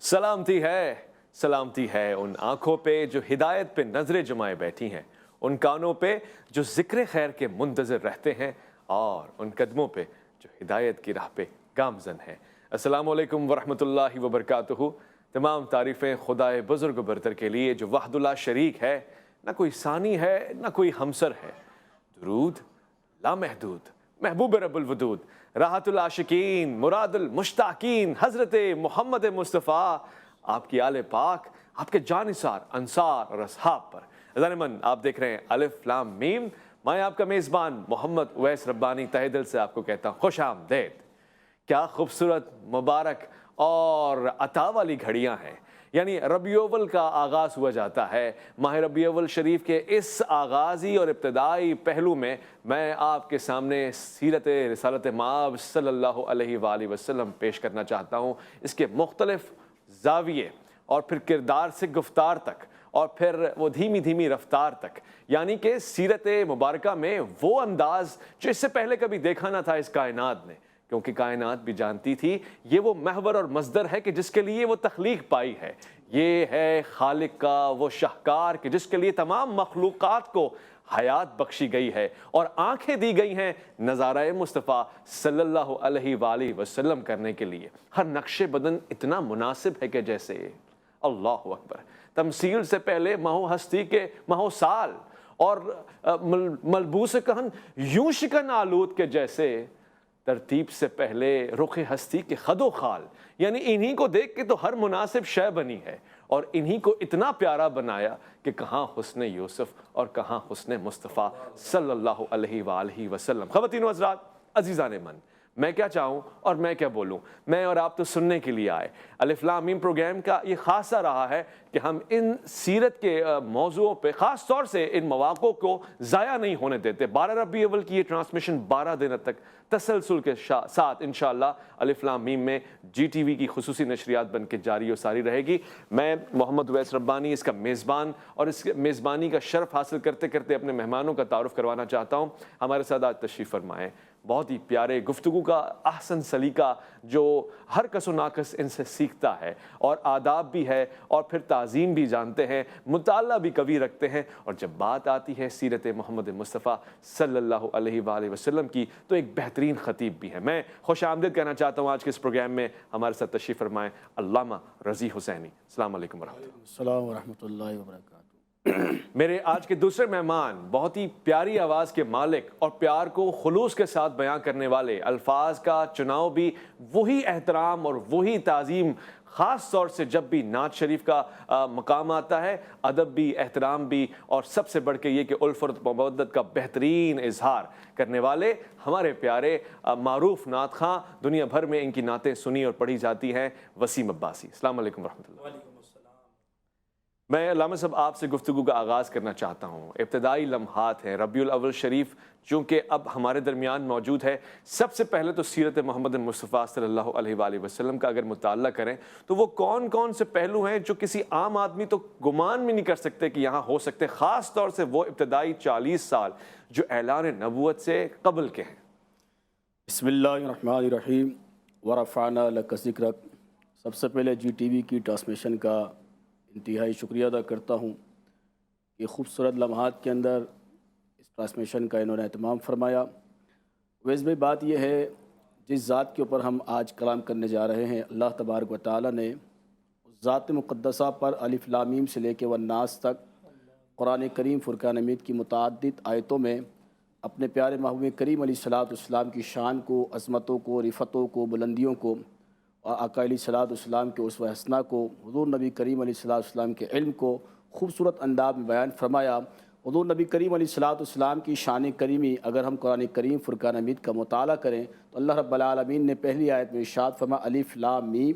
सलामती है उन आंखों पे जो हिदायत पे नजरें जमाए बैठी हैं, उन कानों पे जो जिक्र खैर के मुंतज़िर रहते हैं और उन कदमों पे जो हिदायत की राह पे गामज़न हैं। अस्सलामु अलैकुम वरहमतुल्लाहि वबरकातुहू। तमाम तारीफ़ें खुदाए बुज़ुर्ग बरतर के लिए जो वहदुल्ला शरीक है, ना कोई सानी है ना कोई हमसर है। दुरूद लामहदूद महबूब रब्बुल वदूद राहतुल आशिकीन मुरादुल मुश्ताकीन हज़रत मोहम्मद मुस्तफ़ा आपकी आले पाक, आपके जानिसार अंसार और असहाब पर। अज़ान-ए-मन आप देख रहे हैं अलिफ लाम मीम। मैं आपका मेज़बान मोहम्मद उवैस रब्बानी तहे दिल से आपको कहता हूँ खुश आमदीद। क्या खूबसूरत मुबारक और अता वाली घड़ियाँ हैं, यानी रबीउल अव्वल का आगाज़ हुआ जाता है। माह रबीउल अव्वल शरीफ के इस आगाज़ी और इब्तदाई पहलू में मैं आपके सामने सीरत रिसालत माब सल्लल्लाहु अलैहि वालैहि वसल्लम पेश करना चाहता हूँ। इसके मुख्तलिफ ज़ाविये और फिर किरदार से गुफ्तार तक और फिर वो धीमी धीमी रफ्तार तक, यानी कि सीरत मुबारका में वो अंदाज़ जो इससे पहले कभी देखा ना था इस कायनात ने, क्योंकि कायनात भी जानती थी ये वो महवर और मज़दर है कि जिसके लिए वो तख्लीक पाई है। ये है खालिक का वो शाहकार कि जिसके लिए तमाम मखलूक़ात को हयात बख्शी गई है और आंखें दी गई हैं नज़ारा मुस्तफ़ा सल्लल्लाहु अलैहि वालैहि वसल्लम करने के लिए। हर नक्शे बदन इतना मुनासिब है कि जैसे अल्लाहु अकबर, तमसील से पहले महो हस्ती के महो साल और मलबूस कहन यूं शिकन आलूद के जैसे, तरतीब से पहले रुख हस्ती के खदो खाल, यानी इन्हीं को देख के तो हर मुनासिब शय बनी है और इन्हीं को इतना प्यारा बनाया कि कहाँ हुस्न यूसुफ और कहाँ हुस्न मुस्तफ़ा सल्लल्लाहु अलैहि वसल्लम। ख़वातीन हज़रात, अज़ीज़ान मन, मैं क्या चाहूँ और मैं क्या बोलूँ, मैं और आप तो सुनने के लिए आए। अलिफ लाम मीम प्रोग्राम का ये खासा रहा है कि हम इन सीरत के मौज़ूओं पे ख़ास तौर से इन मौक़ों को ज़ाया नहीं होने देते। 12 रबीउल अव्वल की ये ट्रांसमिशन 12 दिन तक तसलसल के साथ इंशाअल्लाह अलिफ लाम मीम में GTV की खुसूसी नशरियात बन के जारी और सारी रहेगी। मैं मोहम्मद उवैस रब्बानी इसका मेज़बान और इस मेज़बानी का शर्फ हासिल करते करते अपने मेहमानों का तारुफ़ करवाना चाहता हूँ। हमारे साथ आज तशरीफ़ फरमाएँ बहुत ही प्यारे गुफ्तगू का अहसन सलीका जो हर कसो नाकस इनसे सीखता है और आदाब भी है और फिर ताज़ीम भी जानते हैं, मुताला भी कभी रखते हैं, और जब बात आती है सीरत मोहम्मद मुस्तफ़ा सल्लल्लाहु अलैहि वसल्लम की तो एक बेहतरीन ख़तीब भी है। मैं खुश आमदीद कहना चाहता हूँ आज के इस प्रोग्राम में हमारे साथ तशरीफ़ फरमाएँ अल्लामा रज़ी हुसैनी। अस्सलाम वालेकुम वरहमतुल्लाहि वबरकातुहू। मेरे आज के दूसरे मेहमान बहुत ही प्यारी आवाज़ के मालिक और प्यार को खुलूस के साथ बयां करने वाले, अल्फाज का चुनाव भी वही एहतराम और वही ताज़ीम, ख़ास तौर से जब भी नात शरीफ का मकाम आता है, अदब भी एहतराम भी और सबसे बढ़ के ये कि उल्फत मवद्दत का बेहतरीन इजहार करने वाले हमारे प्यारे मारूफ नात खां, दुनिया भर में इनकी नातें सुनी और पढ़ी जाती हैं, वसीम अब्बासी। अस्सलाम वालेकुम रहमतुल्लाह। मैं अल्लामा साहब आपसे गुफ्तगू का आगाज़ करना चाहता हूँ। इब्तदाई लम्हात हैं, रबीउल अव्वल शरीफ चूँकि अब हमारे दरमियान मौजूद है, सबसे पहले तो सीरत मोहम्मद मुस्तफ़ा सल्लल्लाहु अलैहि वसल्लम का अगर मुताला करें तो वो कौन कौन से पहलू हैं जो किसी आम आदमी तो गुमान भी नहीं कर सकते कि यहाँ हो सकते, ख़ास तौर से वो इब्तदाई 40 साल जो ऐलान नबूवत से कबल के हैं। बिस्मिल्लाहिर्रहमानिर्रहीम व रफ़अना लका ज़िक्रक। सबसे पहले GTV की ट्रांसमिशन का इंतहाई शुक्रिया अदा करता हूँ कि खूबसूरत लम्हात के अंदर इस ट्रांसमिशन का इन्होंने एहतमाम फरमाया। वैसे भी बात यह है जिस ज़ात के ऊपर हम आज कलाम करने जा रहे हैं, अल्लाह तबारक व तआला ने उस ज़ात मुक़द्दसा पर अलिफ लाम मीम से लेकर वन्नास तक कुरान करीम फुरक़ान हमीद की मुतअद्दिद आयतों में अपने प्यारे महबूब करीम अलैहिस्सलाम की शान को, अज़मतों को, रिफ़तों को, बुलंदियों को और आका अलैहिस्सलाम के उस्वा हसना को, हुज़ूर नबी करीम अलैहिस्सलाम के इल्म को खूबसूरत अंदाज़ में बयान फरमाया। हुज़ूर नबी करीम अलैहिस्सलाम की शान करीमी अगर हम कुरान करीम फुरक़ान हमीद का मुताला करें तो अल्लाह रब्बुल आलमीन ने पहली आयत में इरशाद फरमा अलिफ लाम मीम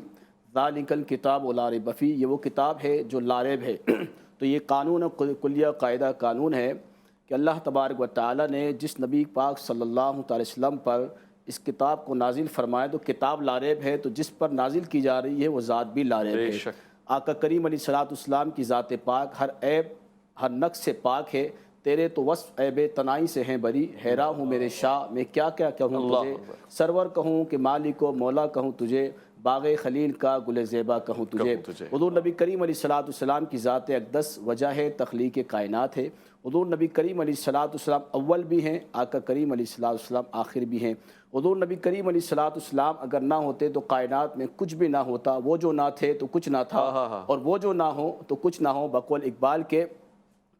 ज़ालिकल किताब ला रैब फ़ीह, ये वो किताब है जो ला रैब है। तो ये कानून कुल्लिया कायदा कानून है कि अल्लाह तबारक व तआला ने जिस नबी पाक सल्लल्लाहु अलैहि वसल्लम पर इस किताब को नाजिल फरमाया तो किताब लारेब है, तो जिस पर नाजिल की जा रही है वो ज़ात भी लारेब है। आका करीम अलैहिस्सलाम की ज़ात पाक हर ऐब हर नक्स से पाक है। तेरे तो वस्फ़ ऐब तनाई से हैं बरी, हैरा हूँ मेरे शाह मैं क्या क्या कहूँ तुझे, सरवर कहूँ कि मालिक व मौला कहूँ तुझे, باغ خلیل کا گل زیبا کہوں تجھے۔ حضور نبی کریم علیہ الصلوۃ والسلام کی ذات اقدس وجہ ہے تخلیق کائنات ہے۔ حضور نبی کریم علیہ الصلوۃ والسلام اول بھی ہیں، آقا کریم علیہ الصلوۃ والسلام آخر بھی ہیں۔ حضور نبی کریم علیہ الصلوۃ والسلام اگر نہ ہوتے تو کائنات میں کچھ بھی نہ ہوتا، وہ جو نہ تھے تو کچھ نہ تھا، اور وہ جو نہ ہو تو کچھ نہ ہو۔ بقول اقبال کے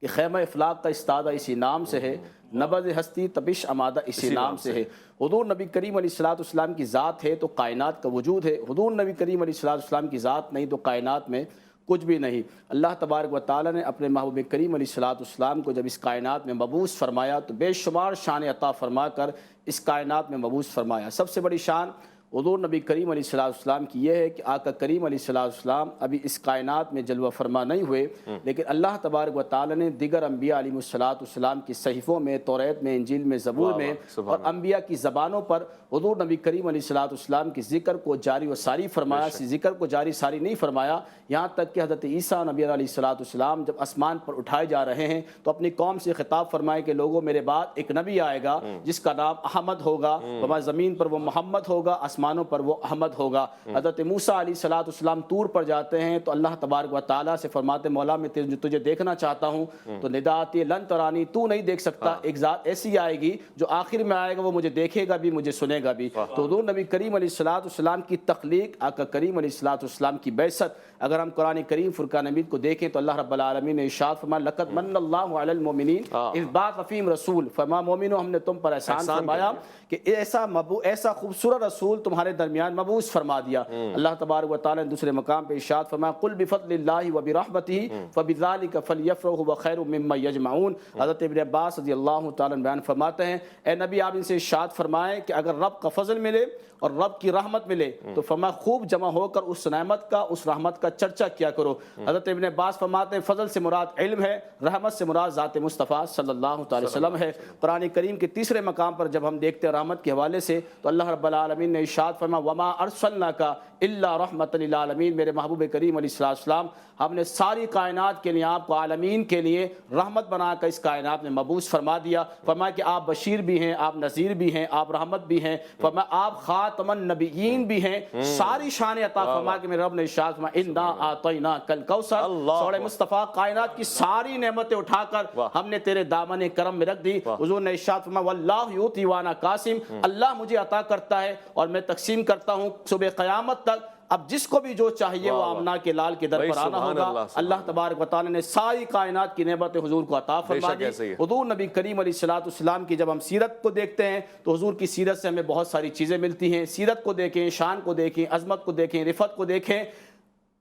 کہ خیمہ افلاق کا استادہ اسی نام سے ہے، نبض ہستی تپش آمادہ اسی نام سے ہے۔ حضور نبی کریم علیہ الصلوۃ والسلام کی ذات ہے تو کائنات کا وجود ہے، حضور نبی کریم علیہ الصلوۃ والسلام کی ذات نہیں تو کائنات میں کچھ بھی نہیں۔ اللہ تبارک و تعالیٰ نے اپنے محبوب کریم علیہ الصلوۃ والسلام کو جب اس کائنات میں مبعوث فرمایا تو بے شمار شان عطا فرما کر اس کائنات میں مبعوث فرمایا۔ سب سے بڑی شان حضور نبی کریم علیہ الصلوۃ والسلام کی یہ ہے کہ آقا کریم علیہ الصلوۃ والسلام ابھی اس کائنات میں جلوہ فرما نہیں ہوئے، لیکن اللہ تبارک و تعالیٰ نے دیگر انبیاء علیہ الصلوۃ والسلام کی صحیفوں میں، توریت میں، انجیل میں، زبور میں اور انبیاء کی زبانوں پر حضور نبی کریم علیہ الصلوۃ والسلام کی ذکر کو جاری و ساری فرمایا۔ ذکر کو جاری ساری نہیں فرمایا، یہاں تک کہ حضرت عیسیٰ نبی علیہ الصلوۃ والسلام جب آسمان پر اٹھائے جا رہے ہیں تو اپنی قوم سے خطاب فرمائے کہ لوگوں میرے بعد ایک نبی آئے گا جس کا نام احمد ہوگا، وہاں زمین پر وہ محمد ہوگا، آسمانوں پر وہ احمد ہوگا۔ حضرت موسیٰ علیہ الصلوۃ والسلام طور پر جاتے ہیں تو اللہ تبارک و تعالیٰ سے فرماتے مولا میں تجھے دیکھنا چاہتا ہوں، تو ندا آتی ہے لن ترانی، تو نہیں دیکھ سکتا، ایک ذات ایسی آئے گی جو آخر میں آئے گا، وہ مجھے دیکھے گا بھی، مجھے سنے گا بھی۔ تو حضور نبی کریم علیہ الصلوۃ والسلام کی تخلیق، آقا کریم علیہ الصلوۃ والسلام کی بعثت، اگر ہم قرآن کریم فرقان حمید کو دیکھیں تو اللہ رب العالمین نے ارشاد فرمایا لقد من اللہ علی المؤمنین اذ بعث فیہم رسول، فرمایا مومنو ہم نے تم پر احسان فرمایا کہ ایسا خوبصورت رسول تمہارے درمیان مبعوث فرما دیا۔ اللہ تبارک و تعالیٰ نے دوسرے مقام پہ ارشاد فرمایا قل بفضل اللہ وبرحمتہ فبذلک فلیفرحوا هو خیر مما یجمعون۔ حضرت ابن عباس رضی اللہ تعالیٰ عنہ بیان فرماتے ہیں اے نبی آپ ان سے ارشاد فرمائیں کہ اگر رب کا فضل ملے اور رب کی رحمت ملے تو فرمایا خوب جمع ہو کر اس نعمت کا، اس رحمت کا چرچا کیا کرو۔ حضرت ابن عباس فرماتے ہیں فضل سے مراد علم ہے، رحمت سے مراد ذات مصطفیٰ صلی اللہ علیہ وسلم ہے۔ قرآن کریم کے تیسرے مقام پر جب ہم دیکھتے ہیں رحمت کے حوالے سے تو اللہ رب العالمین نے ارشاد فرمایا وما ارسلناک الا رحمۃ للعالمین، میرے محبوب کریم علیہ السلام ہم نے ساری کائنات کے لیے آپ کو عالمین کے لیے رحمت بنا کر اس کائنات میں مبعوث فرما دیا۔ فرمایا کہ آپ بشیر بھی ہیں، آپ نذیر بھی ہیں، آپ رحمت بھی ہیں، فرمایا آپ خاتم النبیین بھی ہیں، ساری شان عطا فرما کہ میرے رب نے ارشاد فرمایا انا اعطیناک الکوثر، سورہ مصطفیٰ کائنات کی ساری نعمتیں اٹھا کر ہم نے تیرے دامن کرم میں رکھ دی۔ حضور نے ارشاد فرمایا واللہ یؤتی وانا قاسم، اللہ مجھے عطا کرتا ہے اور میں تقسیم کرتا ہوں صبح قیامت تک، اب جس کو بھی جو چاہیے وہ آمنہ کے لال کے در پر آنا ہوگا۔ اللہ تبارک و تعالیٰ نے ساری کائنات کی نعمت حضور کو عطا فرما دی۔ حضور نبی کریم علیہ الصلوۃ والسلام کی جب ہم سیرت کو دیکھتے ہیں تو حضور کی سیرت سے ہمیں بہت ساری چیزیں ملتی ہیں۔ سیرت کو دیکھیں، شان کو دیکھیں، عظمت کو دیکھیں، رفعت کو دیکھیں۔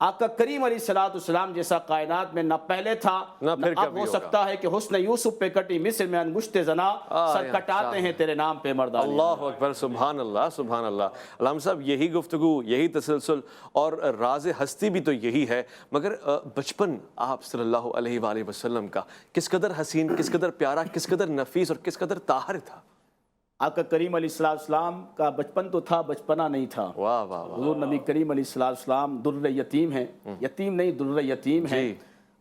آقا کریم علیہ الصلوۃ والسلام جیسا کائنات میں نہ پہلے تھا نہ اب ہو سکتا ہے کہ حسن یوسف پہ کٹی مصر میں انگشت زنا، سر کٹاتے ہیں تیرے نام پہ مردان۔ اللہ اکبر، سبحان اللہ سبحان اللہ۔ علامہ صاحب یہی گفتگو، یہی تسلسل اور راز ہستی بھی تو یہی ہے، مگر بچپن آپ صلی اللہ علیہ وآلہ وسلم کا کس قدر حسین، کس قدر پیارا، کس قدر نفیس اور کس قدر طاہر تھا؟ آقا کریم علیہ السلام کا بچپن تو تھا، بچپنا نہیں تھا۔ واہ واہ واہ۔ حضور نبی کریم علیہ السلام در یتیم ہیں، یتیم نہیں در یتیم ہیں۔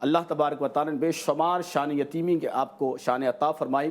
اللہ تبارک و تعالیٰ نے بے شمار شان یتیمی کے آپ کو شان عطا فرمائی۔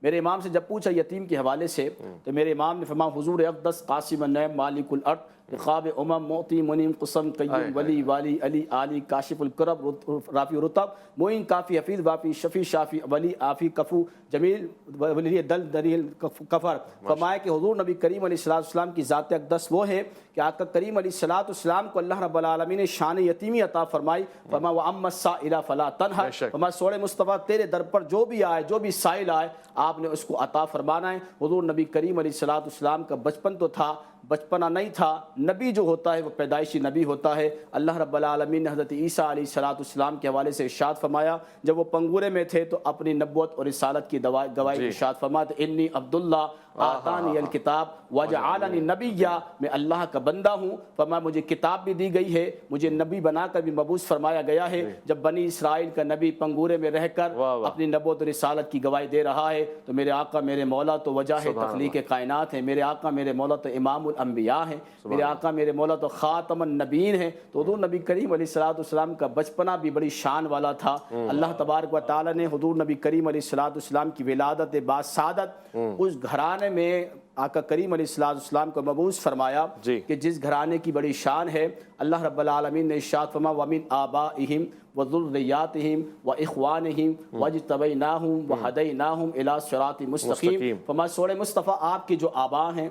میرے امام سے جب پوچھا یتیم کے حوالے سے تو میرے امام نے فرمایا حضور اقدس قاسم النعم مالک الارض رقاب امم معطی منیم قسم قیم ولی والی علی علی کاشف الکرب رافی رتب معین کافی حفیظ وافی شفیع شافی ولی عافی کفو جمیل ولی دل دلیل کفر۔ فرمایا کہ حضور نبی کریم علیہ السلام کی ذات اقدس وہ ہے کہ آقا کریم علیہ السلام کو اللہ رب العالمین نے شان یتیمی عطا فرمائی۔ فرمایا وَأَمَّا السَّائِلَ فَلَا تَنْهَرْ، فرمایا سورہ مصطفیٰ تیرے در پر جو بھی آئے، جو بھی سائل آئے، آپ نے اس کو عطا فرمانا ہے۔ حضور نبی کریم علیہ السلام کا بچپن تو تھا، بچپنا نہیں تھا۔ نبی جو ہوتا ہے وہ پیدائشی نبی ہوتا ہے۔ اللہ رب العالمین نے حضرت عیسیٰ علیہ السلام کے حوالے سے ارشاد فرمایا جب وہ پنگورے میں تھے تو اپنی نبوت اور رسالت کی گواہی ارشاد فرمایا انی عبداللہ آتانی الکتاب وجعلنی نبیا، میں اللہ کا بندہ ہوں۔ فرمایا مجھے کتاب بھی دی گئی ہے، مجھے نبی بنا کر بھی مبعوث فرمایا گیا ہے۔ جب بنی اسرائیل کا نبی پنگورے میں رہ کر اپنی نبوت اور رسالت کی گواہی دے رہا ہے تو میرے آقا میرے مولا تو وجہ ہے تخلیق کائنات ہے، میرے آقا میرے مولا تو امام इमामुल अंबिया हैं, मेरे आका मेरे मौला तो खातमुन नबीन हैं। तो हुजूर नबी करीम अलैहिस्सलाम का बचपना भी बड़ी शान वाला था। अल्लाह तबारक व तआला ने हुजूर नबी करीम अलैहिस्सलाम की विलादत बाद सादत उस घराने में आका करीम अलैहिस्सलाम को मबूस फरमाया कि जिस घराने की बड़ी शान है। अल्लाह रब्बुल आलमीन ने इरशाद फरमाया वमिन आबाइहिम व ज़ुर्रिय्यातिहिम व इख्वानिहिम वज्तबैनाहुम व हदैनाहुम इला सिरातिन मुस्तकीम। फरमाया सोरे मुस्तफ़ा आपके जो आबा हैं,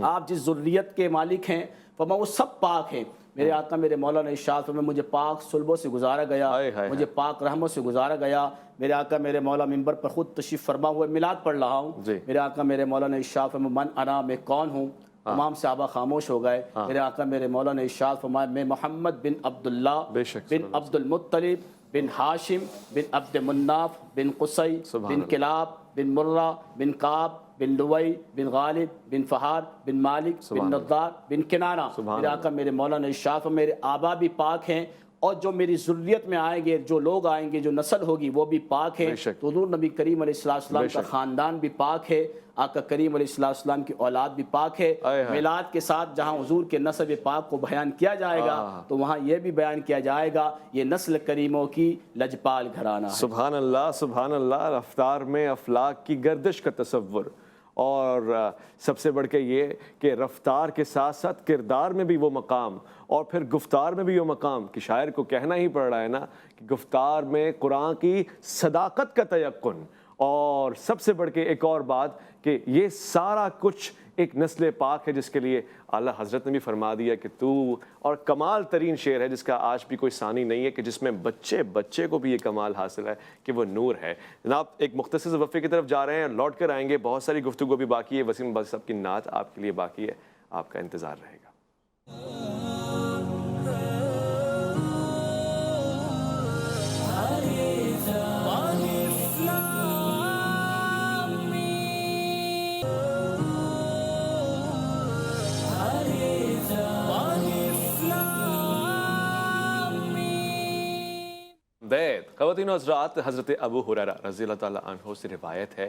आप जिस ज़ुर्रियत के मालिक हैं, फरमाया वो सब पाक हैं। मेरे आका मेरे मौला ने इरशाद फरमाया मुझे पाक सुल्बों से गुजारा गया, मुझे पाक रहमों से गुजारा गया। मेरे आका मेरे मौला मिंबर पर खुद तशरीफ़ फरमा हुए मिलाद पढ़ रहा हूँ। मेरे आका मेरे मौला ने इरशाद फरमाया मन अना मैं कौन हूँ। तमाम सहाबा खामोश हो गए। मेरे आका मेरे मौला ने इरशाद फरमाया मैं मोहम्मद बिन अब्दुल्ला बिन अब्दुल मुत्तलिब बिन हाशिम बिन अब्द मुन्नाफ बिन कुसै बिन किलाब बिन मुर्रा बिन काब बिन लुवई बिन गालिब बिन फहार बिन मालिक बिन नद्दार बिन किनाना। मेरे आका मेरे मौला ने इरशाद फरमाया मेरे आबा भी पाक हैं और जो मेरी ज़ुर्रियत में आएंगे, जो लोग आएंगे, जो नस्ल होगी वो भी पाक है। तो हुज़ूर नबी करीम अलैहिस्सलाम का ख़ानदान भी पाक है, आका करीम अलैहिस्सलाम की औलाद भी पाक है। मिलाद के साथ जहाँ हुज़ूर के नस्ब पाक को बयान किया जाएगा तो वहाँ ये भी बयान किया जाएगा ये नस्ल करीमों की लजपाल घराना है। सुभान अल्लाह, सुभान अल्लाह। रफ्तार में अफलाक की गर्दिश का तसव्वुर और सबसे बढ़ के ये कि रफ्तार के साथ साथ किरदार में भी वो मकाम और फिर गुफ्तार में भी वो मकाम कि शायर को कहना ही पड़ रहा है ना कि गुफ्तार में कुरान की सदाकत का तयक्कुन। और सबसे बढ़ के एक और बात कि ये सारा कुछ एक नस्ल पाक है जिसके लिए आला हज़रत ने भी फरमा दिया कि तू और कमाल तरीन शेर है जिसका आज भी कोई सानी नहीं है कि जिसमें बच्चे बच्चे को भी ये कमाल हासिल है कि वो नूर है। जनाब एक मुख्तसर वफ़े की तरफ जा रहे हैं, लौट कर आएंगे। बहुत सारी गुफ्तगू भी बाकी है। वसीम अब्बासी साहब की नात आपके लिए बाकी है, आपका इंतज़ार रहेगा। ख़वातीन और हज़रात, हज़रत अबू हुरैरा रज़ियल्लाहु ताला अन्हु से रिवायत है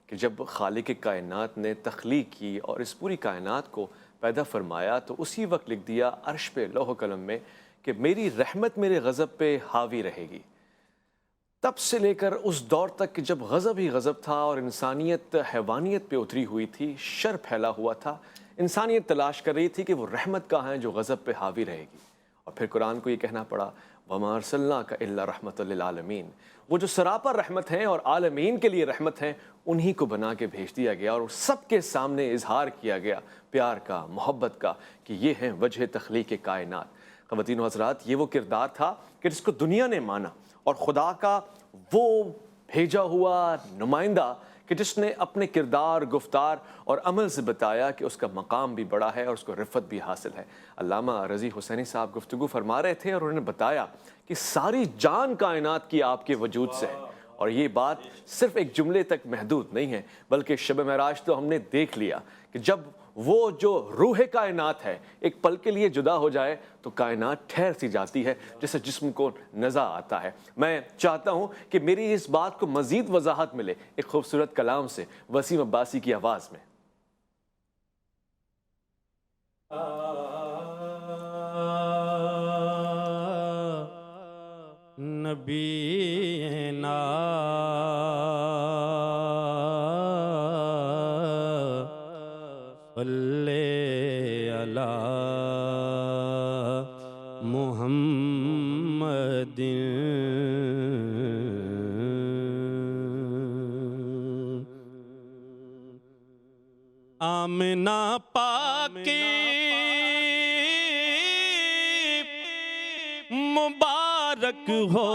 कि जब खालिक कायनात ने तख्लीक की और इस पूरी कायनात को पैदा फरमाया तो उसी वक्त लिख दिया अर्श पे लौह कलम में कि मेरी रहमत मेरे गज़ब पे हावी रहेगी। तब से लेकर उस दौर तक कि जब गज़ब ही गज़ब था और इंसानियत हैवानियत पे उतरी हुई थी, शर फैला हुआ था, इंसानियत तलाश कर रही थी कि वो रहमत कहाँ है जो गज़ब पे हावी रहेगी। और फिर कुरान को ये कहना पड़ा वमा अर्सलनाका इल्ला रहमतल लिल आलमीन। वो जो सरापर रहमत हैं और आलमीन के लिए रहमत हैं उन्हीं को बना के भेज दिया गया और सबके सामने इजहार किया गया प्यार का, मोहब्बत का कि ये हैं वजह तख्लीक कायनात। ख़वातीन व हज़रात, ये वो किरदार था कि जिसको दुनिया ने माना और खुदा का वो भेजा हुआ नुमाइंदा कि जिसने अपने किरदार, गुफ्तार और अमल से बताया कि उसका मकाम भी बड़ा है और उसको रिफ़त भी हासिल है। अल्लामा रज़ी हुसैनी साहब गुफ्तगू फरमा रहे थे और उन्होंने बताया कि सारी जान कायनात की आपके वजूद से है। और ये बात सिर्फ़ एक जुमले तक महदूद नहीं है बल्कि शब महराज तो हमने देख लिया कि जब वो जो रूह कायनात है एक पल के लिए जुदा हो जाए तो कायनात ठहर सी जाती है जैसे जिस्म को नज़ा आता है। मैं चाहता हूँ कि मेरी इस बात को मज़ीद वजाहत मिले एक खूबसूरत कलाम से वसीम अब्बासी की आवाज़ में। नबीना सल्ले अला मुहम्मदिन। आमिना पाकी मुबारक हो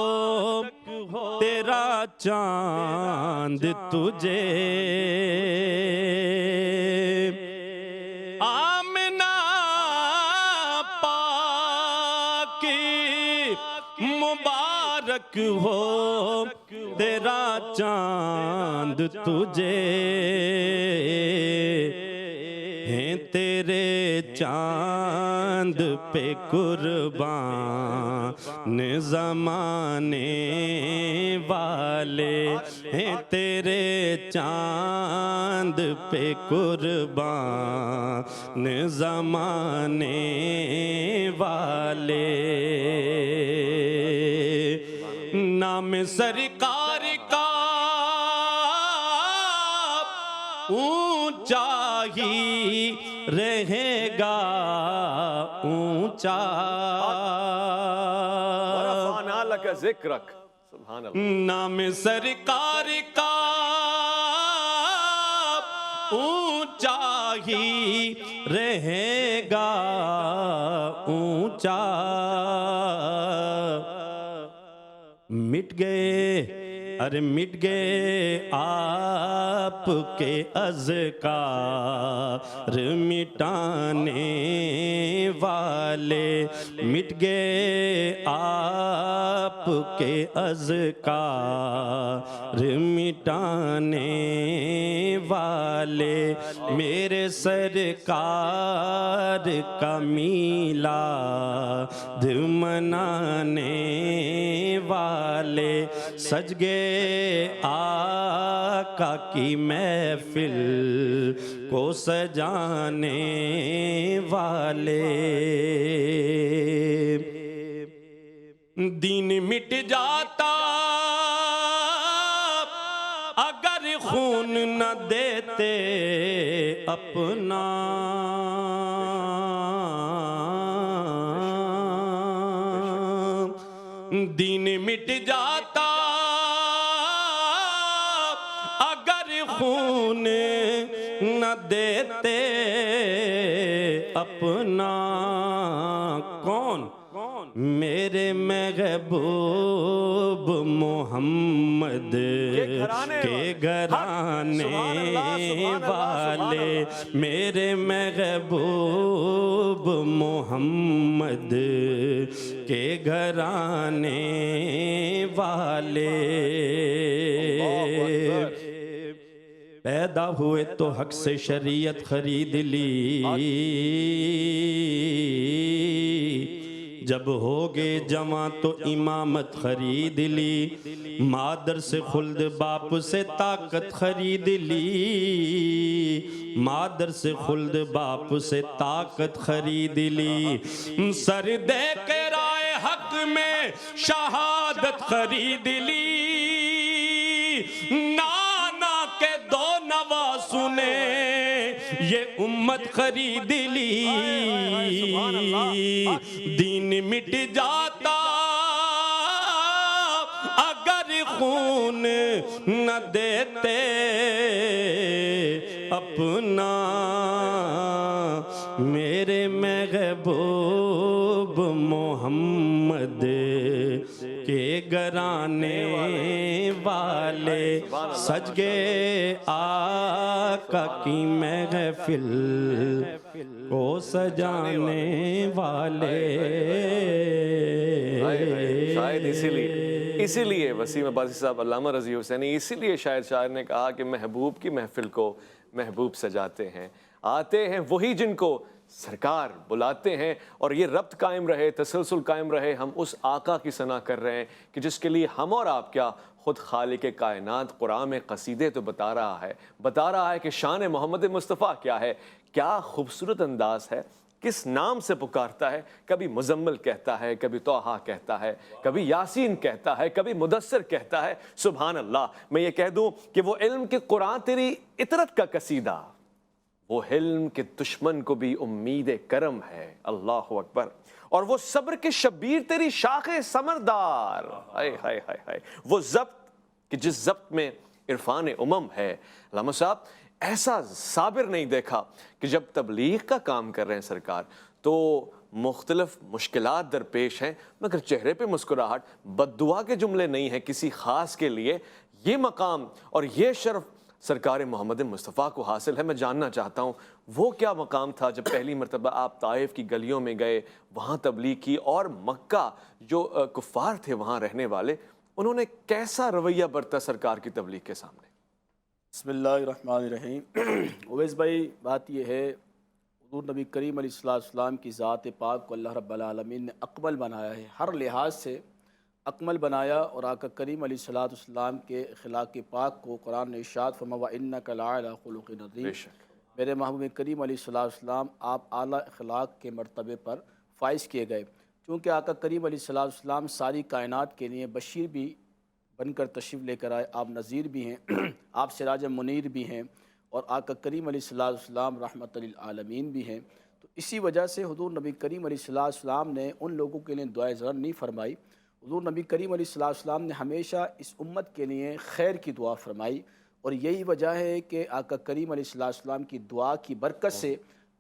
तेरा चांद तुझे। आमिना पाकी मुबारक हो तेरा चांद तुझे। हैं تیرے چاند پہ قربان زمانے والے ہیں، تیرے چاند پہ قربان زمانے والے، نام سرکار کا اونچا ہی رہے گا، اونچا، ورفعنا لک ذکرک، سبحان اللہ، نام سرکار کا اونچا ہی رہے گا، اونچا، مٹ گئے، ارے مٹ گئے آپ کے اذکار مٹانے والے، مٹ گئے آپ کے اذکار مٹانے والے، میرے سرکار کا میلاد منانے والے، سج گئے آقا کی محفل کو سجانے والے، دین مٹ جاتا اگر خون نہ دیتے اپنا، دین مٹ جاتا اگر خون نہ دیتے اپنا، کون؟ میرے محبوب محمد کے گھرانے والے، میرے محبوب محمد کے گھرانے والے، پیدا ہوئے تو حق سے شریعت خرید لی، جب ہوگے جوان تو امامت خرید لی، مادر سے خلد باپ سے طاقت خرید لی، مادر سے خلد باپ سے طاقت خرید لی، سر دے کے رائے حق میں شہادت خرید لی، نانا کے دو نواسوں نے یہ امت خرید لی، دین مٹ جاتا اگر خون نہ دیتے اپنا، میرے محبوب محمد کے گھرانے والے، سج گئے آقا کی محفل کو سجانے والے، شاید اسی لیے وسیم عباسی صاحب، علامہ رضی حسینی، اسی لیے شاید شاعر نے کہا کہ محبوب کی محفل کو محبوب سجاتے ہیں، آتے ہیں وہی جن کو سرکار بلاتے ہیں، اور یہ ربط قائم رہے، تسلسل قائم رہے، ہم اس آقا کی ثنا کر رہے ہیں کہ جس کے لیے ہم اور آپ کیا، خود خالق کائنات قرآن میں قصیدے تو بتا رہا ہے کہ شان محمد مصطفیٰ کیا ہے، کیا خوبصورت انداز ہے، کس نام سے پکارتا ہے، کبھی مزمل کہتا ہے، کبھی طٰہٰ کہتا ہے، کبھی یاسین کہتا ہے، کبھی مدثر کہتا ہے، سبحان اللہ۔ میں یہ کہہ دوں کہ وہ علم کہ قرآن تیری اطرت کا قصیدہ، وہ علم کے دشمن کو بھی امید کرم ہے، اللہ اکبر، اور وہ صبر کے شبیر تیری شاخ ثمردار، ہائے ہائے ہائے ہائے، وہ ضبط کہ جس ضبط میں عرفان امم ہے۔ علامہ صاحب، ایسا صابر نہیں دیکھا کہ جب تبلیغ کا کام کر رہے ہیں سرکار تو مختلف مشکلات درپیش ہیں، مگر چہرے پہ مسکراہٹ، بد دعا کے جملے نہیں ہیں کسی خاص کے لیے۔ یہ مقام اور یہ شرف سرکار محمد مصطفیٰ کو حاصل ہے۔ میں جاننا چاہتا ہوں وہ کیا مقام تھا جب پہلی مرتبہ آپ طائف کی گلیوں میں گئے، وہاں تبلیغ کی، اور مکہ جو کفار تھے وہاں رہنے والے، انہوں نے کیسا رویہ برتا سرکار کی تبلیغ کے سامنے؟ بسم اللہ الرحمن الرحیم۔ اویس بھائی، بات یہ ہے حضور نبی کریم علیہ السلام کی ذات پاک کو اللہ رب العالمین نے اکمل بنایا ہے، ہر لحاظ سے اکمل بنایا، اور آقا کریم علیہ السلام کے اخلاق پاک کو قرآن نے ارشاد فرمایا وَإِنَّكَ لَعَلَىٰ خُلُقٍ عَظِيمٍ۔ بے شک میرے محبوب کریم علیہ السلام آپ اعلیٰ اخلاق کے مرتبے پر فائز کیے گئے، چونکہ آقا کریم علیہ السلام ساری کائنات کے لیے بشیر بھی بن کر تشریف لے کر آئے، آپ نذیر بھی ہیں، آپ سراج منیر بھی ہیں، اور آقا کریم علیہ السلام رحمت للعالمین بھی ہیں۔ تو اسی وجہ سے حضور نبی کریم علیہ السلام نے ان لوگوں کے لیے دعائے ضرر نہیں فرمائی، حضور نبی کریم علیہ السلام نے ہمیشہ اس امت کے لیے خیر کی دعا فرمائی، اور یہی وجہ ہے کہ آقا کریم علیہ السلام کی دعا کی برکت سے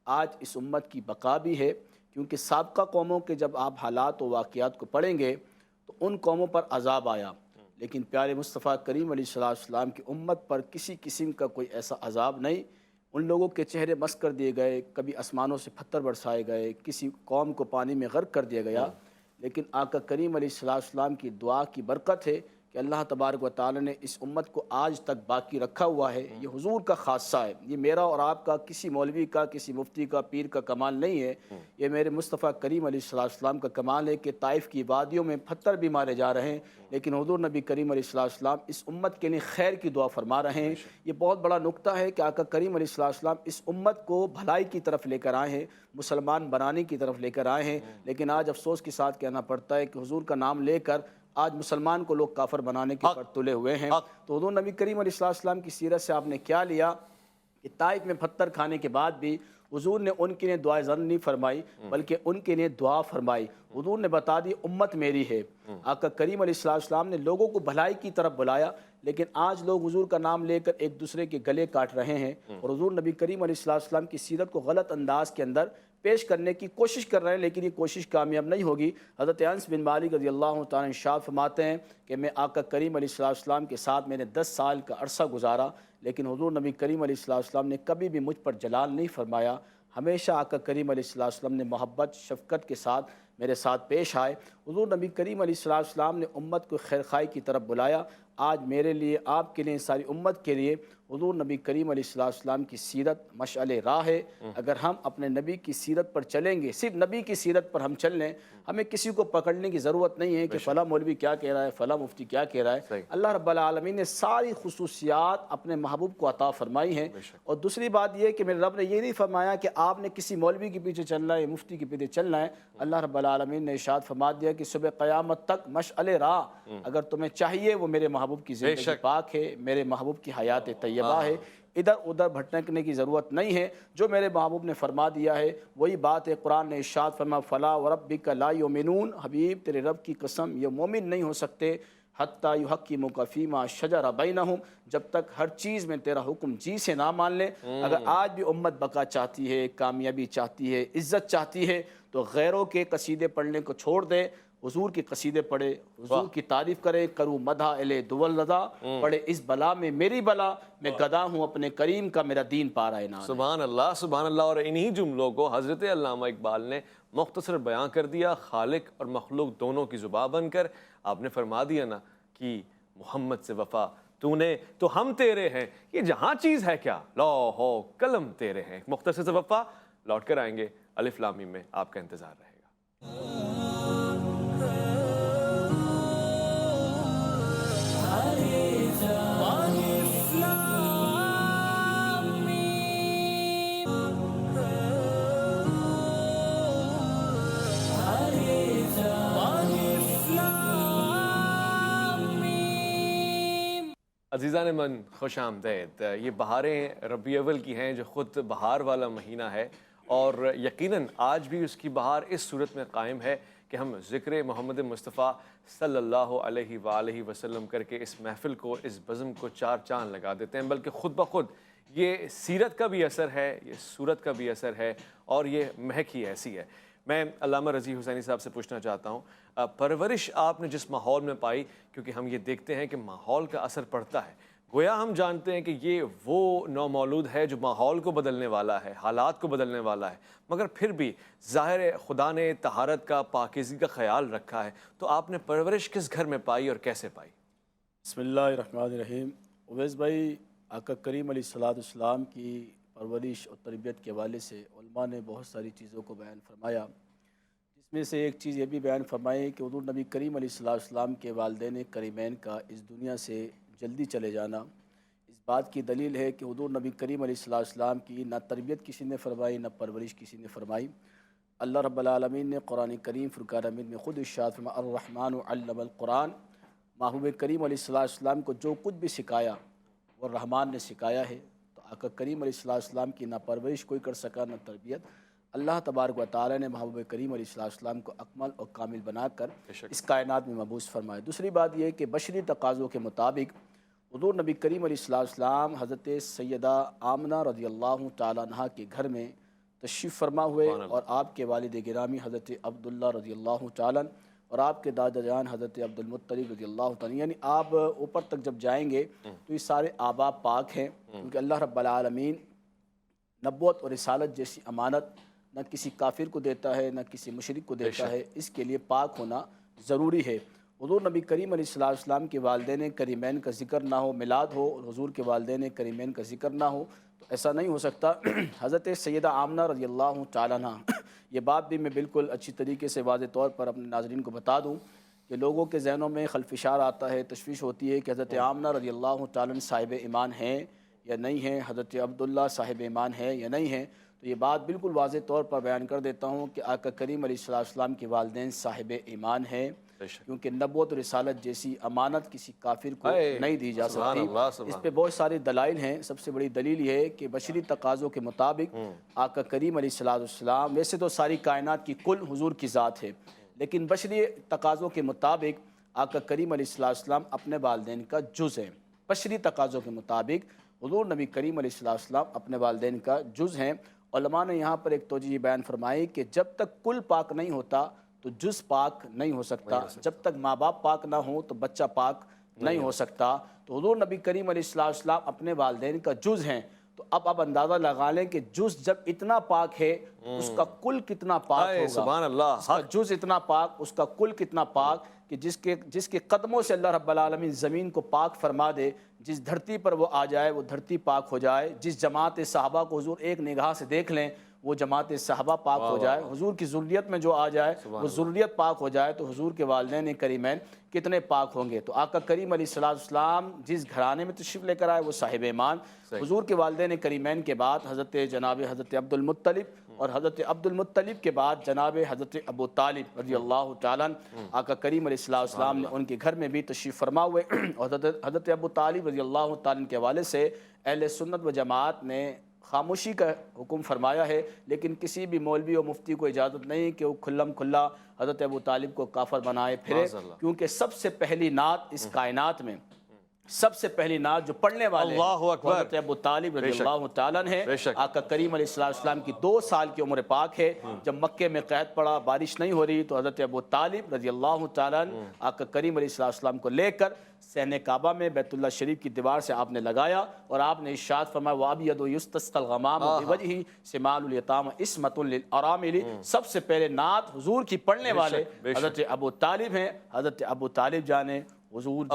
آج اس امت کی بقا بھی ہے، کیونکہ سابقہ قوموں کے جب آپ حالات و واقعات کو پڑھیں گے تو ان قوموں پر عذاب آیا، لیکن پیارے مصطفیٰ کریم علیہ السلام کی امت پر کسی قسم کا کوئی ایسا عذاب نہیں۔ ان لوگوں کے چہرے مس کر دیے گئے، کبھی آسمانوں سے پتھر برسائے گئے، کسی قوم کو پانی میں غرق کر دیا گیا، لیکن آقا کریم علیہ السلام کی دعا کی برکت ہے کہ اللہ تبارک و تعالی نے اس امت کو آج تک باقی رکھا ہوا ہے۔ یہ حضور کا خاصہ ہے، یہ میرا اور آپ کا، کسی مولوی کا، کسی مفتی کا، پیر کا کمال نہیں ہے، یہ میرے مصطفیٰ کریم علیہ السلام کا کمال ہے کہ طائف کی وادیوں میں پتھر بھی مارے جا رہے ہیں، لیکن حضور نبی کریم علیہ السلام اس امت کے لیے خیر کی دعا فرما رہے ہیں۔ یہ بہت بڑا نقطہ ہے کہ آقا کریم علیہ السلام اس امت کو بھلائی کی طرف لے کر آئے ہیں، مسلمان بنانے کی طرف لے کر آئے ہیں، لیکن آج افسوس کے ساتھ کہنا پڑتا ہے کہ حضور کا نام لے کر آج مسلمان کو لوگ کافر بنانے کے پر تلے ہوئے ہیں۔ تو حضور نبی کریم علیہ السلام کی سیرت سے آپ نے کیا لیا کہ طائف میں پتھر کھانے کے بعد بھی حضور نے ان کے لیے دعائے ضرر نہیں فرمائی، بلکہ ان کے لیے دعا فرمائی۔ حضور نے بتا دی امت میری ہے۔ آقا کریم علیہ السلام نے لوگوں کو بھلائی کی طرف بلایا، لیکن آج لوگ حضور کا نام لے کر ایک دوسرے کے گلے کاٹ رہے ہیں، اور حضور نبی کریم علیہ السلام کی سیرت کو غلط انداز کے اندر پیش کرنے کی کوشش کر رہے ہیں، لیکن یہ کوشش کامیاب نہیں ہوگی۔ حضرت انس بن مالک رضی اللہ تعالیٰ ارشاد فرماتے ہیں کہ میں آقا کریم علیہ السلام کے ساتھ میں نے 10 سال کا عرصہ گزارا، لیکن حضور نبی کریم علیہ السلام نے کبھی بھی مجھ پر جلال نہیں فرمایا، ہمیشہ آقا کریم علیہ السلام نے محبت شفقت کے ساتھ میرے ساتھ پیش آئے۔ حضور نبی کریم علیہ السلام نے امت کو خیرخواہی کی طرف بلایا۔ آج میرے لیے، آپ کے لیے، ساری امت کے لیے حضور نبی کریم علیہ السلام کی سیرت مشعل راہ ہے۔ اگر ہم اپنے نبی کی سیرت پر چلیں گے، صرف نبی کی سیرت پر ہم چل لیں، ہمیں کسی کو پکڑنے کی ضرورت نہیں ہے کہ فلاں مولوی کیا کہہ رہا ہے، فلاں مفتی کیا کہہ رہا ہے۔ اللہ رب العالمین نے ساری خصوصیات اپنے محبوب کو عطا فرمائی ہیں۔ اور دوسری بات یہ کہ میرے رب نے یہ نہیں فرمایا کہ آپ نے کسی مولوی کے پیچھے چلنا ہے، مفتی کے پیچھے چلنا ہے۔ اللہ رب العالمین نے ارشاد فرما دیا کہ صبح قیامت تک مشعل راہ اگر تمہیں چاہیے وہ میرے محبوب کی زندگی پاک ہے، میرے محبوب کی حیات طیبہ ہے، ادھر ادھر بھٹکنے کی ضرورت نہیں ہے۔ جو میرے محبوب نے فرما دیا ہے وہی بات ہے۔ قرآن نے ارشاد فرمایا فلا وربک لا یؤمنون، حبیب تیرے رب کی قسم یہ مومن نہیں ہو سکتے حتیٰ یحکموک فیما شجر بینہم، جب تک ہر چیز میں تیرا حکم جی سے نہ مان لیں۔ اگر آج بھی امت بقا چاہتی ہے، کامیابی چاہتی ہے، عزت چاہتی ہے، تو غیروں کے قصیدے پڑھنے کو چھوڑ دے، حضور کے قصیدے پڑھے، حضور کی تعریف کرے، کرو مدح الہ دول رضا، پڑھے اس بلا میں میری بلا، میں گدا ہوں اپنے کریم کا، میرا دین پارا نام۔ سبحان اللہ سبحان اللہ۔ اور انہی جملوں کو حضرت علامہ اقبال نے مختصر بیان کر دیا، خالق اور مخلوق دونوں کی زبان بن کر۔ آپ نے فرما دیا نا کہ محمد سے وفا تو نے تو ہم تیرے ہیں، یہ جہاں چیز ہے کیا لوح و قلم تیرے ہیں۔ مختصر سے وفا لوٹ کر آئیں گے، الف لام میم میں آپ کا انتظار رہے گا۔ عزیزان من خوش آمدید۔ یہ بہاریں ربیع اول کی ہیں جو خود بہار والا مہینہ ہے، اور یقیناً آج بھی اس کی بہار اس صورت میں قائم ہے کہ ہم ذکر محمد مصطفیٰ صلی اللہ علیہ وآلہ وسلم کر کے اس محفل کو، اس بزم کو چار چاند لگا دیتے ہیں، بلکہ خود بخود یہ سیرت کا بھی اثر ہے، یہ صورت کا بھی اثر ہے، اور یہ مہک ہی ایسی ہے۔ میں علامہ رضی حسینی صاحب سے پوچھنا چاہتا ہوں، پرورش آپ نے جس ماحول میں پائی، کیونکہ ہم یہ دیکھتے ہیں کہ ماحول کا اثر پڑتا ہے، گویا ہم جانتے ہیں کہ یہ وہ نومولود ہے جو ماحول کو بدلنے والا ہے، حالات کو بدلنے والا ہے، مگر پھر بھی ظاہر ہے خدا نے طہارت کا، پاکیزگی کا خیال رکھا ہے۔ تو آپ نے پرورش کس گھر میں پائی اور کیسے پائی؟ بسم اللہ الرحمن الرحیم۔ اویس بھائی، آقا کریم علیہ السلام کی परवरिश और तरबियत के हवाले से उलमा ने बहुत सारी चीज़ों को बयान फरमाया, जिसमें से एक चीज़ ये भी बयान फरमाई कि हुज़ूर नबी करीम अलैहिस्सलाम के वालिदैन करीमैन का इस दुनिया से जल्दी चले जाना इस बात की दलील है कि हुज़ूर नबी करीम अलैहिस्सलाम की ना तरबियत किसी ने फरमाई, ना परवरिश किसी ने फरमाई। अल्लाह रब्बुल आलमीन ने कुरान करीम फुरक़ान हमीद में ख़ुद इरशाद फरमाया, अर्रहमानु अल्लमल कुरान, महबूब करीम अलैहिस्सलाम को जो कुछ भी सिखाया वो रहमान ने सिखाया है। तो आका करीम अलैहिस्सलाम की ना परवरिश कोई कर सका, ना तरबियत। अल्लाह तबारक व तआला ने महबूब करीम अलैहिस्सलाम को अकमल और कामिल बनाकर इस कायनात में मबूस फरमाया। दूसरी बात यह कि बशरी तकाज़ों के मुताबिक हुज़ूर नबी करीम अलैहिस्सलाम हज़रत सैयदा आमना रज़ियल्लाहु तआला अन्हा के घर में तशरीफ़ फरमा हुए और आपके वालिद गिरामी हज़रत अब्दुल्ला रज़ियल्लाहु तआला और आपके दादा जान हज़रत अब्दुल मुत्तलिब रज़ियल्लाहु तआला, यानी आप ऊपर तक जब जाएंगे तो ये सारे आबा पाक हैं, क्योंकि अल्लाह रब्बुल आलमीन नबूवत और रिसालत जैसी अमानत न किसी काफिर को देता है, न किसी मुशरिक को देता है। इसके लिए पाक होना ज़रूरी है। हुज़ूर नबी करीम अलैहिस्सलाम के वालिदैन करीमैन का ज़िक्र ना हो, मिलाद हो और हुज़ूर के वालिदैन करीमैन का ज़िक्र ना हो तो ऐसा नहीं हो सकता। हज़रत सैयदा आमना रज़ियल्लाहु तआला अन्हा, ये बात भी मैं बिल्कुल अच्छी तरीके से वाज़े तौर पर अपने नाज़रीन को बता दूँ कि लोगों के ज़हनों में खलफिशार आता है, तशवीश होती है कि हज़रत आमना रज़ियल्लाहु तआला अन्हा साहिब ईमान हैं या नहीं हैं, हज़रत अब्दुल्ला साहिब ईमान है या नहीं हैं। तो ये बात बिल्कुल वाज़े तौर पर बयान कर देता हूँ कि आका करीम अलैहिस्सलाम के वालिदैन साहिब ईमान हैं, क्योंकि नबूवत और रिसालत जैसी अमानत किसी काफिर को नहीं दी जा सकती। इस पे बहुत सारी दलाइल हैं। सबसे बड़ी दलील ये है कि बशरी तकाज़ों के मुताबिक आका करीम अलैहिस्सलाम, वैसे तो सारी कायनात की कुल हुजूर की ज़ात है, लेकिन बशरी तकाज़ों के मुताबिक आका करीम अलैहिस्सलाम अपने वालिदैन का जुज़ है। बशरी तकाज़ों के मुताबिक हुजूर नबी करीम अलैहिस्सलाम अपने वालिदैन का जुज़ हैं। उलमा ने यहाँ पर एक तौजीह बयान फरमाई कि जब तक कुल पाक नहीं होता तो जुज़ पाक नहीं हो सकता, जब तक माँ बाप पाक ना हो तो बच्चा पाक नहीं हो सकता। तो हुज़ूर नबी करीम अलैहिस्सलाम अपने वालिदैन का जुज़ हैं। तो अब आप अंदाज़ा लगा लें कि जुज़ जब इतना पाक है उसका कुल कितना पाक होगा। सुभान अल्लाह। उसका जुज़ इतना पाक, उसका कुल कितना पाक कि जिसके कदमों से अल्लाह रब्बुल आलमीन ज़मीन को पाक फरमा दे, जिस धरती पर वो आ जाए वो धरती पाक हो जाए। जिस जमात सहाबा को हुजूर एक निगाह से देख लें वो जमात सहाबा पाक हो जाए। हुजूर की ज़ुर्रियत में जो आ जाए वो ज़ुर्रियत पाक हो जाए। तो हुजूर के वालिदैन करीमैन कितने पाक होंगे। तो आका करीम अलैहिस्सलाम जिस घराने में तशरीफ़ लेकर आए वो साहिब ईमान। हुजूर के वालिदैन करीमैन के बाद हज़रत अब्दुल मुत्तलिब और हज़रत अब्दुल मुत्तलिब के बाद जनाब हज़रत अबू तालिब रज़ियल्लाहु तआला आका करीम अलैहिस्सलाम ने उनके घर में भी तशरीफ़ फरमा हुए। और हज़रत अबू तालिब रज़ियल्लाहु तआला के हवाले से अहले सुन्नत व जमात ने खामोशी का हुक्म फरमाया है, लेकिन किसी भी मौलवी और मुफ्ती को इजाज़त नहीं कि वो खुल्लम खुल्ला हज़रत अबू तालिब को काफर बनाए फिरे, क्योंकि सबसे पहली नात इस कायनात में, सबसे पहली नात जो पढ़ने वाले हज़रत अबू तालिब रज़ियल्लाहु तआला है। आका करीम अलैहिस्सलाम की 2 साल की उम्र पाक है। जब मक्के में क़हत पड़ा, बारिश नहीं हो रही, तो हज़रत अबू तालिब रज़ियल्लाहु तआला आका करीम अलैहिस्सलाम को लेकर सहने काबा में बैतुल्लाह शरीफ की दीवार से आपने लगाया और आपने इरशाद फरमाया वअबयदु युस्तस्क़ल ग़माम बिवजही सिमालुल यताम इस्मतुल लिल अरामिल। सबसे पहले नात हुजूर की पढ़ने वाले हज़रत अबू तालिब हैं। हज़रत अबू तालिब जाने हुजूर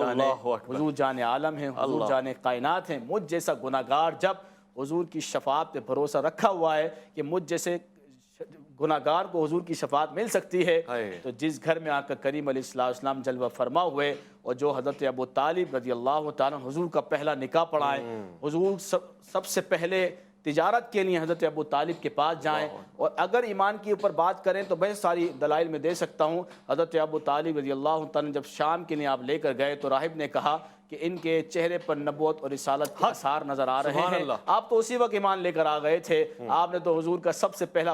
जाने आलम हैं, हुजूर जाने कायनात हैं। मुझ जैसा गुनाहगार जब हुजूर की शफाअत पे भरोसा रखा हुआ है कि मुझ जैसे गुनाहगार को हुजूर की शफाअत मिल सकती है, तो जिस घर में आकर करीम अलैहिस्सलाम जलवा फरमा हुए और जो हज़रत अबू तालिब रज़ियल्लाहु तआला हुजूर का पहला निकाह पढ़ाएं, हुजूर सबसे पहले तिजारत के लिए हज़रत अबू तालिब के पास जाएं। और अगर ईमान के ऊपर बात करें तो बहुत सारी दलाइल में दे सकता हूँ। हज़रत अबू तालिब रज़ियल्लाहु तआला जब शाम के लिए आप लेकर गए तो राहिब ने कहा कि इनके चेहरे पर नबूवत और रिसालत के आसार नजर आ रहे हैं। आप तो उसी वक्त ईमान लेकर आ गए थे। आपने तो हुजूर का सबसे पहला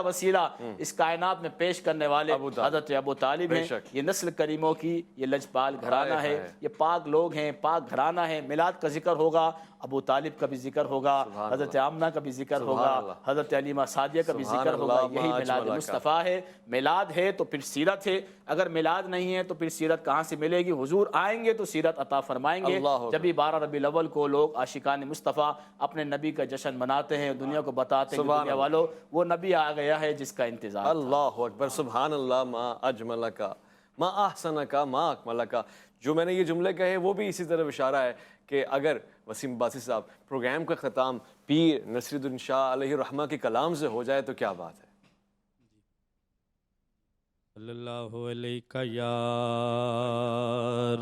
वसीला इस कायनात में पेश करने वाले हज़रत अबू तालिब हैं। ये नस्ल करीमों की ये लजपाल घराना है, ये पाक लोग हैं, पाक घराना है। मिलाद का जिक्र होगा, अबू तालिब का भी जिक्र होगा, हज़रत आमना का भी जिक्र होगा, हज़रत अलीमा सादिया का भी जिक्र होगा। यही मिलाद मुस्तफ़ा है। मिलाद है तो फिर सीरत है, अगर मिलाद नहीं है तो फिर सीरत कहाँ से मिलेगी। हुजूर आएंगे तो सीरत अता फरमाएंगे। जब भी 12 रबीउल अव्वल को लोग आशिकान मुस्तफ़ा अपने नबी का जश्न मनाते हैं, दुनिया को बताते हैं दुनिया वालों वो नबी आ गया है जिसका इंतजार। अल्लाह अकबर, सुभान अल्लाह मा अजमल का। ما احسن کا ما اکمل کا، جو میں نے یہ جملے کہے وہ بھی اسی طرح اشارہ ہے کہ اگر وسیم عباسی صاحب پروگرام کا ختام پیر نصیر الدین شاہ علیہ الرحمہ کے کلام سے ہو جائے تو کیا بات ہے۔ صلی اللہ علیہ یا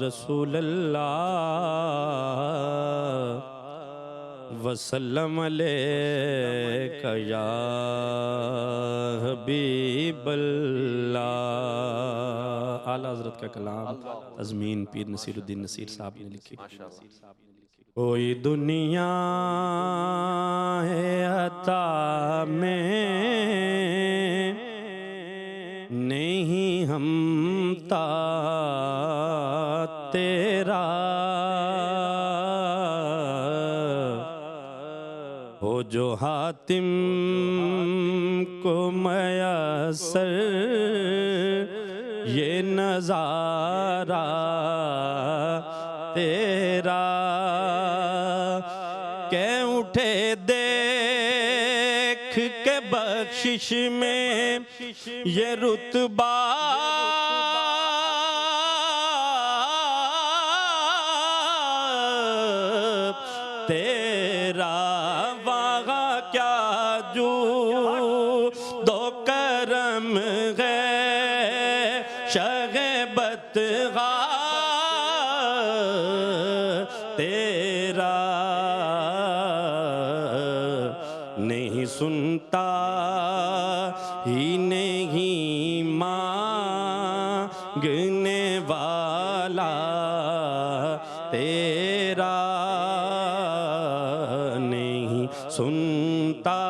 رسول اللہ وسلم علیک یا حبیب اللہ۔ اعلیٰ حضرت کا کلام تضمین پیر نصیر الدین نصیر صاحب نے لکھی۔ کوئی دنیا ہے عطا میں نہیں ہمتا تیرا، ہو جو حاتم کو میسر یہ نظارہ تیرا، کہ اٹھے دیکھ کے بخشش میں یہ رتبہ، تیرا وہاں کیا جو دو کرم ہے شہ بتغا، تیرا نہیں سنتا ہی نہیں مانگنے والا، تیرا نہیں سنتا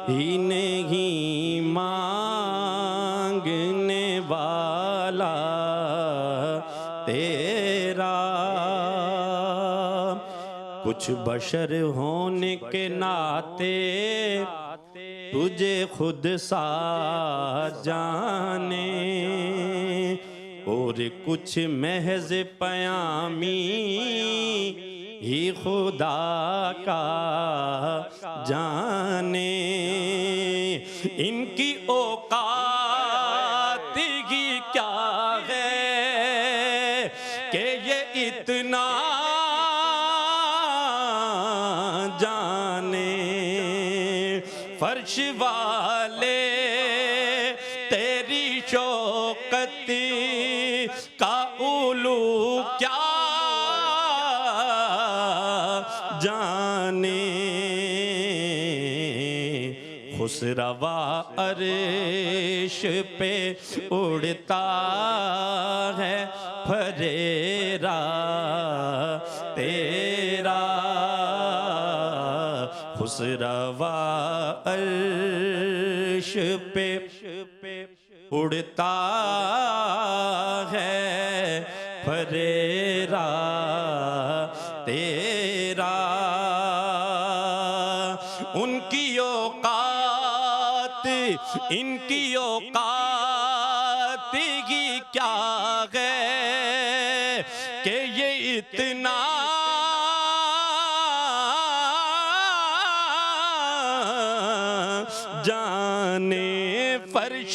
ہی نہیں مانگنے والا، تیرا کچھ بشر ہونے کے ناطے تجھے خود سا جانے، اور کچھ محض پیامی ہی خدا کا جانے، ان کی اوقات ہی کیا ہے کہ یہ اتنا جانے، فرش والے تیری شوکت کا علو کیا جانے، خسروا عرش پہ اڑتا ہے پھریرا تیرا، خسروا عرش پہ اڑتا ہے پھریرا تیرا، ان کی اوقات ان کی اوقات ہی کیا ہے کہ یہ اتنا جانے، فرش